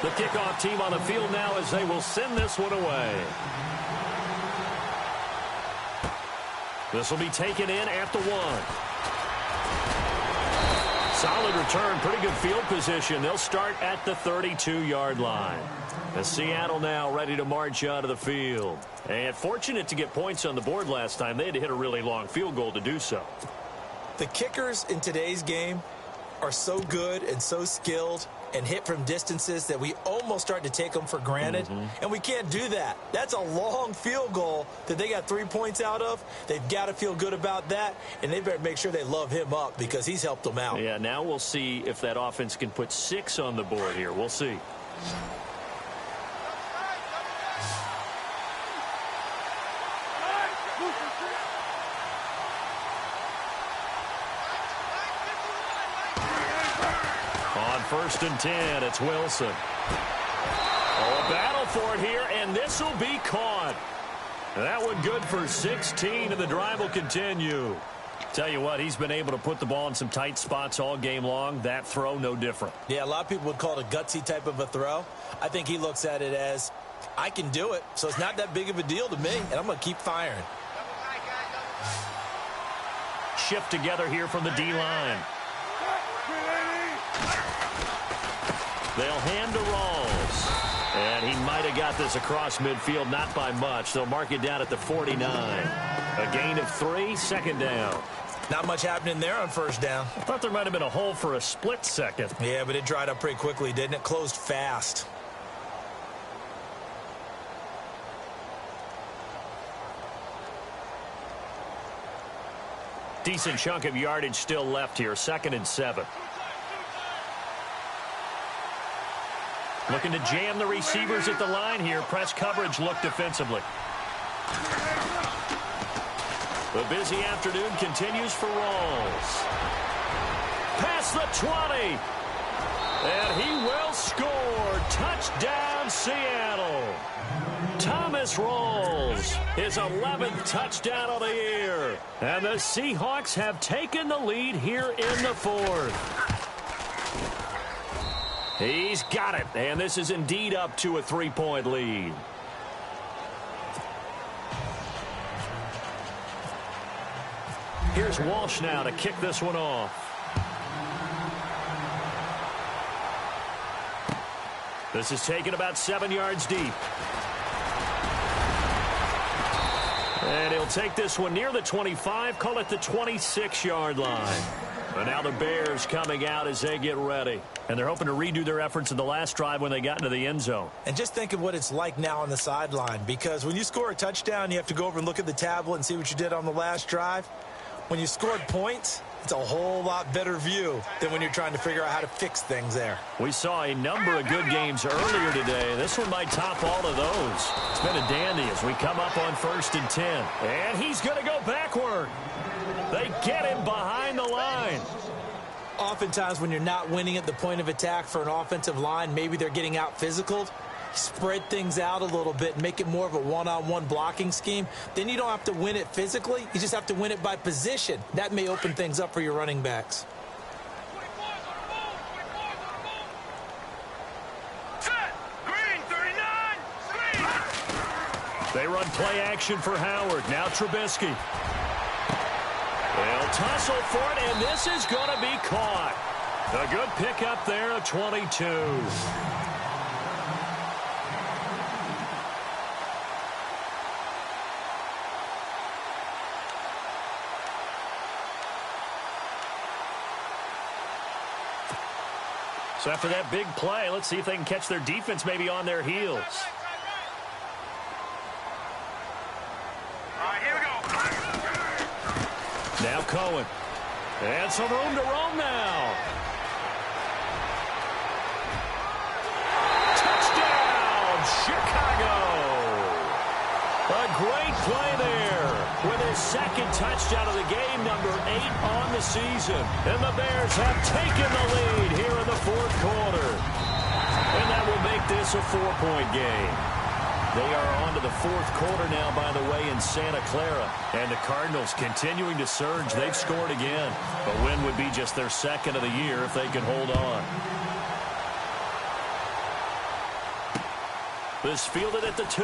The kickoff team on the field now as they will send this one away. This will be taken in at the 1. Solid return, pretty good field position. They'll start at the 32-yard line. And Seattle now ready to march out of the field. And fortunate to get points on the board last time. They had to hit a really long field goal to do so. The kickers in today's game are so good and so skilled and hit from distances that we almost start to take them for granted. And we can't do that. That's a long field goal that they got 3 points out of. They've got to feel good about that, and they better make sure they love him up because he's helped them out. Yeah, now we'll see if that offense can put 6 on the board here. We'll see. First and 10, it's Wilson. Oh, a battle for it here, and this will be caught. That one good for 16, and the drive will continue. Tell you what, he's been able to put the ball in some tight spots all game long. That throw, no different. Yeah, a lot of people would call it a gutsy type of a throw. I think he looks at it as, I can do it, so it's not that big of a deal to me, and I'm going to keep firing. Shift together here from the D-line. They'll hand to Rawls. And he might have got this across midfield, not by much. They'll mark it down at the 49. A gain of 3, second down. Not much happening there on first down. I thought there might have been a hole for a split second. Yeah, but it dried up pretty quickly, didn't it? Closed fast. Decent chunk of yardage still left here, 2nd and 7. Looking to jam the receivers at the line here. Press coverage look defensively. The busy afternoon continues for Rawls. Past the 20. And he will score. Touchdown, Seattle. Thomas Rawls, his 11th touchdown of the year. And the Seahawks have taken the lead here in the fourth. He's got it, and this is indeed up to a 3-point lead. Here's Walsh now to kick this one off. This is taken about 7 yards deep. And he'll take this one near the 25, call it the 26-yard line. And now the Bears coming out as they get ready. And they're hoping to redo their efforts in the last drive when they got into the end zone. And just think of what it's like now on the sideline. Because when you score a touchdown, you have to go over and look at the tablet and see what you did on the last drive. When you scored points, it's a whole lot better view than when you're trying to figure out how to fix things there. We saw a number of good games earlier today. This one might top all of those. It's been a dandy as we come up on 1st and 10. And he's going to go backward. They get him behind the line. Oftentimes when you're not winning at the point of attack for an offensive line, maybe they're getting out physical. Spread things out a little bit and make it more of a one-on-one blocking scheme. Then you don't have to win it physically. You just have to win it by position. That may open things up for your running backs. Set. Green, 39. Green. They run play action for Howard. Now Trubisky. They'll tussle for it, and this is going to be caught. A good pickup there of 22. So after that big play, let's see if they can catch their defense maybe on their heels. All right, here we go. Now Cohen. And some room to roam now. Touchdown, Chicago. great play there with his second touchdown of the game, number 8 on the season. And the Bears have taken the lead here in the fourth quarter. And that will make this a 4-point game. They are on to the fourth quarter now, by the way, in Santa Clara. And the Cardinals continuing to surge. They've scored again. A win would be just their second of the year if they can hold on. This fielded at the 2.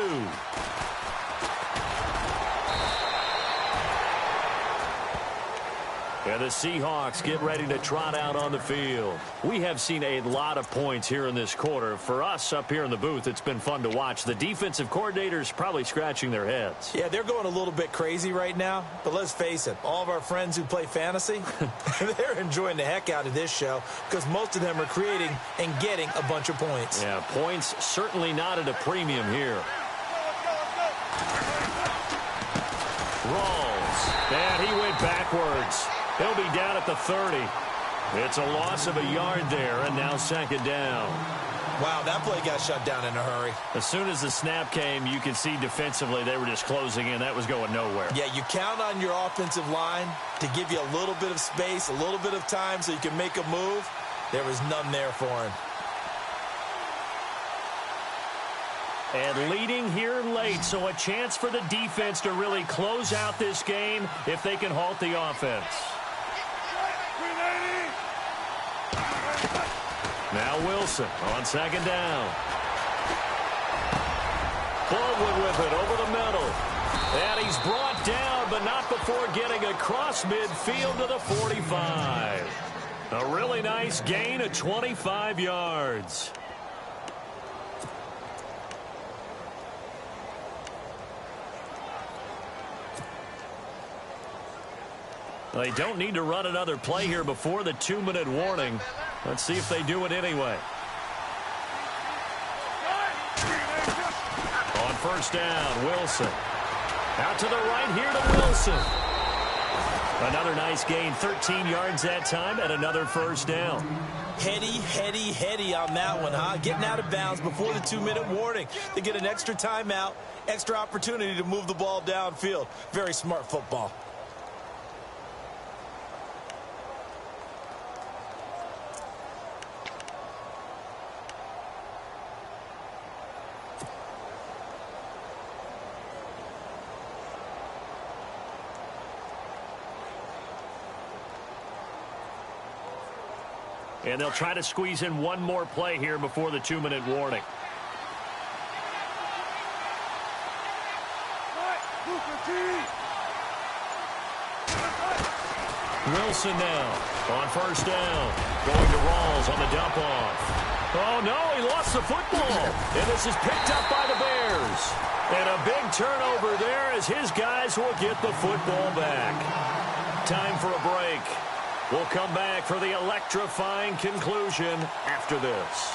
And the Seahawks get ready to trot out on the field. We have seen a lot of points here in this quarter. For us up here in the booth, it's been fun to watch. The defensive coordinators probably scratching their heads. Yeah, they're going a little bit crazy right now. But let's face it, all of our friends who play fantasy, they're enjoying the heck out of this show because most of them are creating and getting a bunch of points. Yeah, points certainly not at a premium here. Rawls. And he went backwards. He'll be down at the 30. It's a loss of a yard there, and now second down. Wow, that play got shut down in a hurry. As soon as the snap came, you could see defensively they were just closing in. That was going nowhere. Yeah, you count on your offensive line to give you a little bit of space, a little bit of time so you can make a move. There was none there for him. And leading here late, so a chance for the defense to really close out this game if they can halt the offense. Now Wilson on second down. Baldwin with it over the middle. And he's brought down, but not before getting across midfield to the 45. A really nice gain of 25 yards. They don't need to run another play here before the 2-minute warning. Let's see if they do it anyway. On first down, Wilson. Out to the right here to Wilson. Another nice gain, 13 yards that time, and another first down. Heady on that one, huh? Getting out of bounds before the 2-minute warning. They get an extra timeout, extra opportunity to move the ball downfield. Very smart football. And they'll try to squeeze in one more play here before the 2-minute warning. Wilson now on first down. Going to Rawls on the dump off. Oh, no, he lost the football. And this is picked up by the Bears. And a big turnover there as his guys will get the football back. Time for a break. We'll come back for the electrifying conclusion after this.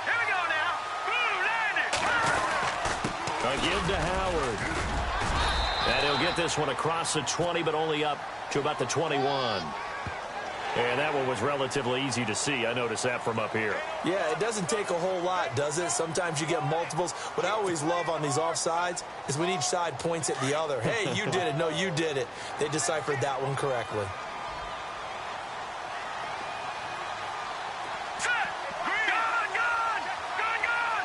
Here we go now. Blue, A give to Howard. And he'll get this one across the 20, but only up to about the 21. And that one was relatively easy to see. I noticed that from up here. Yeah, it doesn't take a whole lot, does it? Sometimes you get multiples. What I always love on these offsides is when each side points at the other. Hey, you did it. No, you did it. They deciphered that one correctly. set, gun, gun, gun, gun.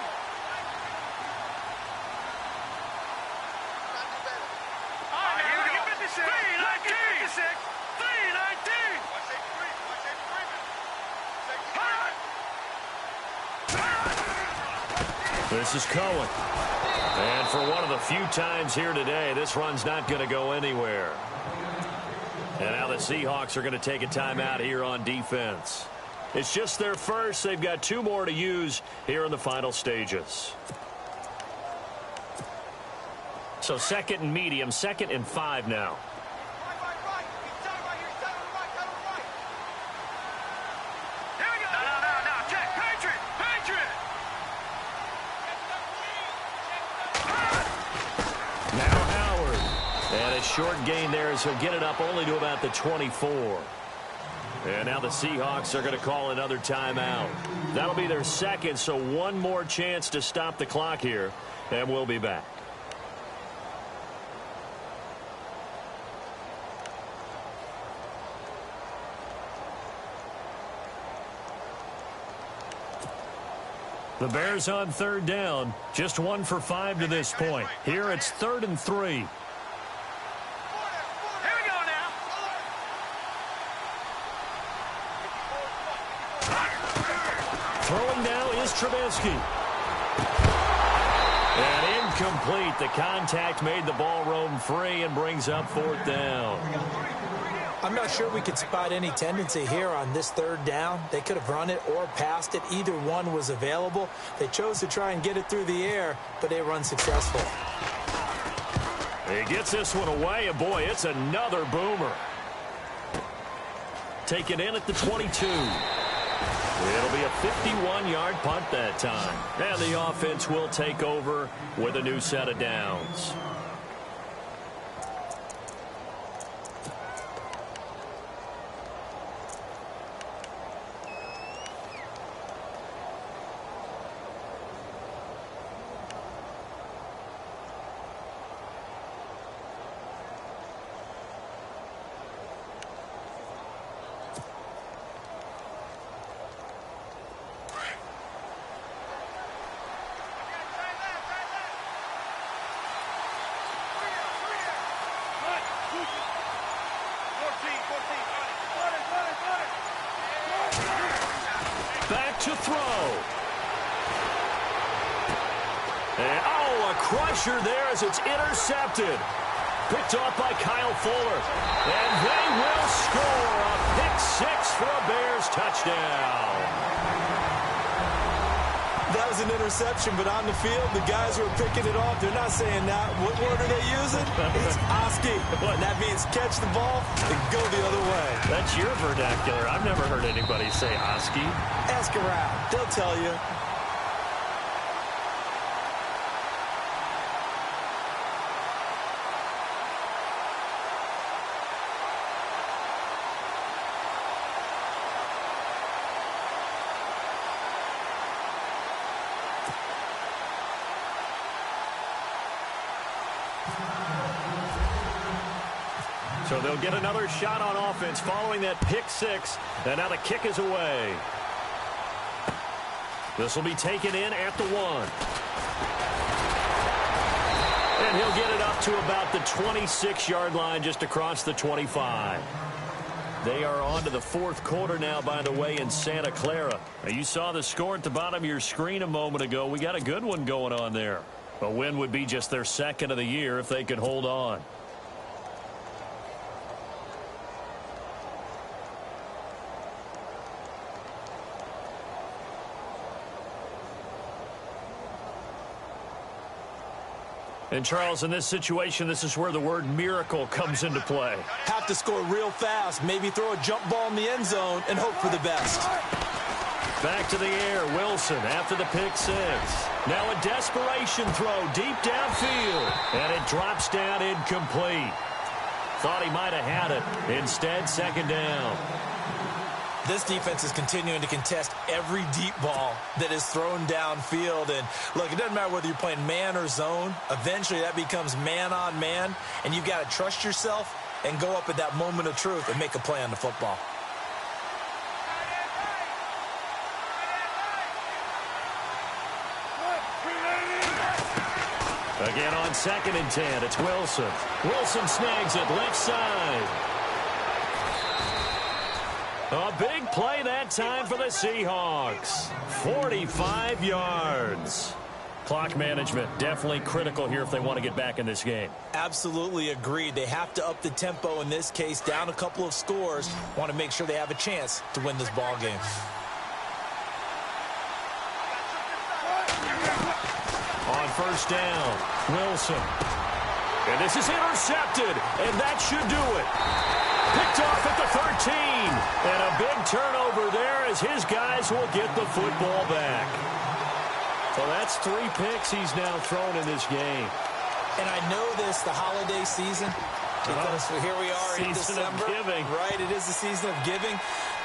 All right, here we go. 319, 56, 319. This is Cohen. And for one of the few times here today, this run's not going to go anywhere. And now the Seahawks are going to take a timeout here on defense. It's just their first. They've got 2 more to use here in the final stages. So second and medium, 2nd and 5 now. Here we go. No. Check. Patriot. Now Howard. And a short gain there as he'll get it up only to about the 24. And now the Seahawks are going to call another timeout. That'll be their second, so one more chance to stop the clock here, and we'll be back. The Bears on third down, just 1 for 5 to this point. Here it's 3rd and 3. Here we go now. Throwing now is Trubisky. And incomplete. The contact made the ball roam free and brings up 4th down. I'm not sure we could spot any tendency here on this 3rd down. They could have run it or passed it. Either one was available. They chose to try and get it through the air, but they were unsuccessful. He gets this one away, and boy, it's another boomer. Take it in at the 22. It'll be a 51-yard punt that time. And the offense will take over with a new set of downs. Back to throw. And, oh, a crusher there as it's intercepted. Picked off by Kyle Fuller. And they will score a pick-6 for a Bears touchdown. That was an interception, but on the field, the guys who are picking it off, they're not saying that. What word are they using? It's Oski. And that means catch the ball and go the other way. That's your vernacular. I've never heard anybody say Oski. Ask around. They'll tell you. So they'll get another shot on offense following that pick-6. And now the kick is away. This will be taken in at the 1. And he'll get it up to about the 26-yard line just across the 25. They are on to the 4th quarter now, by the way, in Santa Clara. Now, you saw the score at the bottom of your screen a moment ago. We got a good one going on there. A win would be just their 2nd of the year if they could hold on. And, Charles, in this situation, this is where the word miracle comes into play. Have to score real fast, maybe throw a jump ball in the end zone and hope for the best. Back to the air, Wilson after the pick-6. Now a desperation throw deep downfield. And it drops down incomplete. Thought he might have had it. Instead, 2nd down. This defense is continuing to contest every deep ball that is thrown downfield. And, look, it doesn't matter whether you're playing man or zone. Eventually, that becomes man-on-man, and you've got to trust yourself and go up at that moment of truth and make a play on the football. Again on 2nd and 10, it's Wilson. Wilson snags it left side. A big play that time for the Seahawks. 45 yards. Clock management definitely critical here if they want to get back in this game. Absolutely agreed. They have to up the tempo in this case, down a couple of scores. Want to make sure they have a chance to win this ball game. On 1st down, Wilson. And this is intercepted, and that should do it. Picked off at the 13. And a big turnover there as his guys will get the football back. So that's 3 picks he's now thrown in this game. And I know this, the holiday season, because here we are in Season of December. giving. Right, it is the season of giving.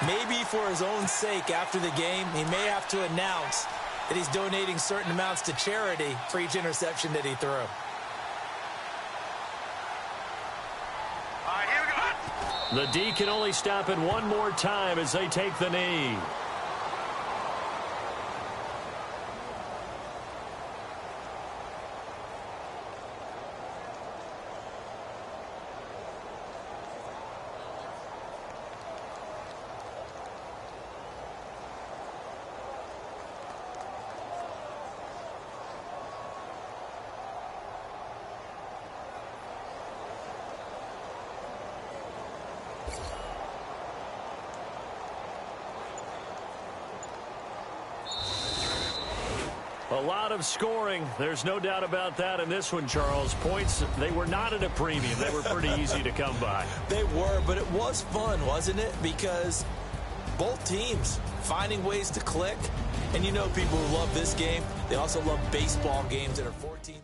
Maybe for his own sake after the game, he may have to announce that he's donating certain amounts to charity for each interception that he threw. All right, here we go. The D can only stop it one more time as they take the knee. A lot of scoring. There's no doubt about that in this one, Charles. Points, they were not at a premium. They were pretty easy to come by. They were, but it was fun, wasn't it? Because both teams finding ways to click. And you know people who love this game, they also love baseball games that are 14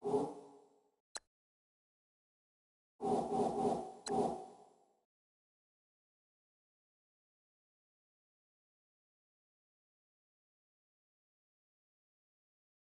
you.